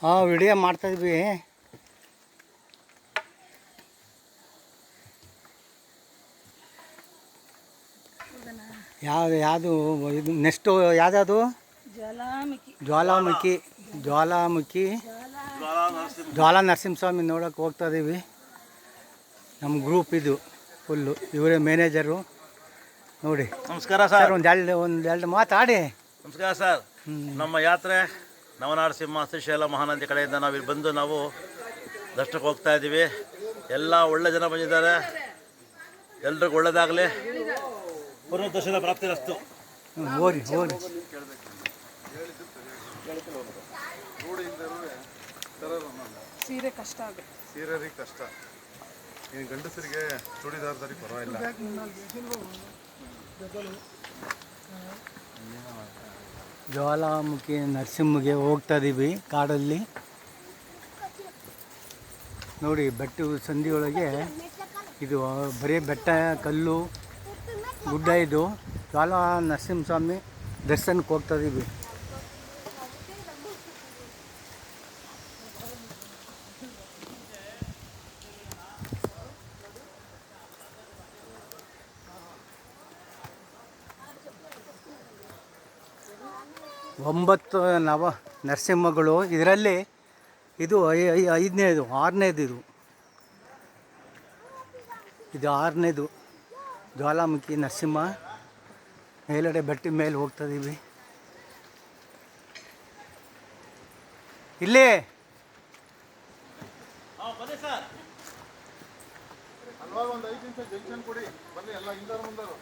ಹಾಂ ವಿಡಿಯೋ ಮಾಡ್ತಾಯಿದ್ವಿ. ಯಾವುದು ಇದು ನೆಕ್ಸ್ಟು ಯಾವ್ದು ಜ್ವಾಲಾಮುಖಿ ಜ್ವಾಲಾ ನರಸಿಂಹಸ್ವಾಮಿ ನೋಡೋಕೆ ಹೋಗ್ತಾ ಇದ್ದೀವಿ. ನಮ್ಮ ಗ್ರೂಪ್ ಇದು ಫುಲ್ಲು, ಇವರೇ ಮ್ಯಾನೇಜರು ನೋಡಿ. ನಮಸ್ಕಾರ ಸರ್. ಒಂದೆರಡು ಮಾತಾಡಿ. ನಮಸ್ಕಾರ ಸರ್. ನಮ್ಮ ಯಾತ್ರೆ ನವನಾರಸಿಂಹ ಶ್ರೀಶೈಲ ಮಹಾನದಿ ಕಡೆಯಿಂದ ನಾವು ಇಲ್ಲಿ ಬಂದು ನಾವು ದರ್ಶನಕ್ಕೆ ಹೋಗ್ತಾ ಇದ್ದೀವಿ. ಎಲ್ಲ ಒಳ್ಳೆ ಜನ ಬಂದಿದ್ದಾರೆ. ಎಲ್ರಿಗೂ ಒಳ್ಳೆಯದಾಗಲಿ. ಪೂರ್ವ ದರ್ಶನ ಪ್ರಾಪ್ತಿರಸ್ತು. ಹೋರಿ ಸೀರೆ ಕಷ್ಟ ಆಗುತ್ತೆ. ಸೀರೆ ಕಷ್ಟ. ಗಂಡಸರಿಗೆ ಚೂಡಿದಾರದಲ್ಲಿ ಪರವಾಗಿಲ್ಲ. ಜ್ವಾಲಾಮುಖಿ ನರಸಿಂಹಗೆ ಹೋಗ್ತಾ ಇದ್ದೀವಿ ಕಾಡಲ್ಲಿ ನೋಡಿ. ಬೆಟ್ಟ ಸಂದಿಯೊಳಗೆ ಇದು ಬರೀ ಬೆಟ್ಟ, ಕಲ್ಲು, ಗುಡ್ಡ. ಇದು ಜ್ವಾಲಾ ನರಸಿಂಹಸ್ವಾಮಿ ದರ್ಶನಕ್ಕೆ ಹೋಗ್ತಾ ಇದ್ದೀವಿ. ಒಂಬತ್ತು ನರಸಿಂಹಗಳು ಇದರಲ್ಲಿ. ಇದು ಐದನೇದು, ಆರನೇದು. ಇದು ಆರನೇದು ಜ್ವಾಲಾಮುಖಿ ನರಸಿಂಹ. ಮೇಲ್ಗಡೆ ಬೆಟ್ಟ ಮೇಲೆ ಹೋಗ್ತಾ ಇದ್ದೀವಿ. ಇಲ್ಲಿ ಒಂದು 5 ನಿಮಿಷ ಜಂಕ್ಷನ್ ಕೊಡಿ, ಬನ್ನಿ ಎಲ್ಲ ಹಿಂದಾರು ಮುಂದಾರು.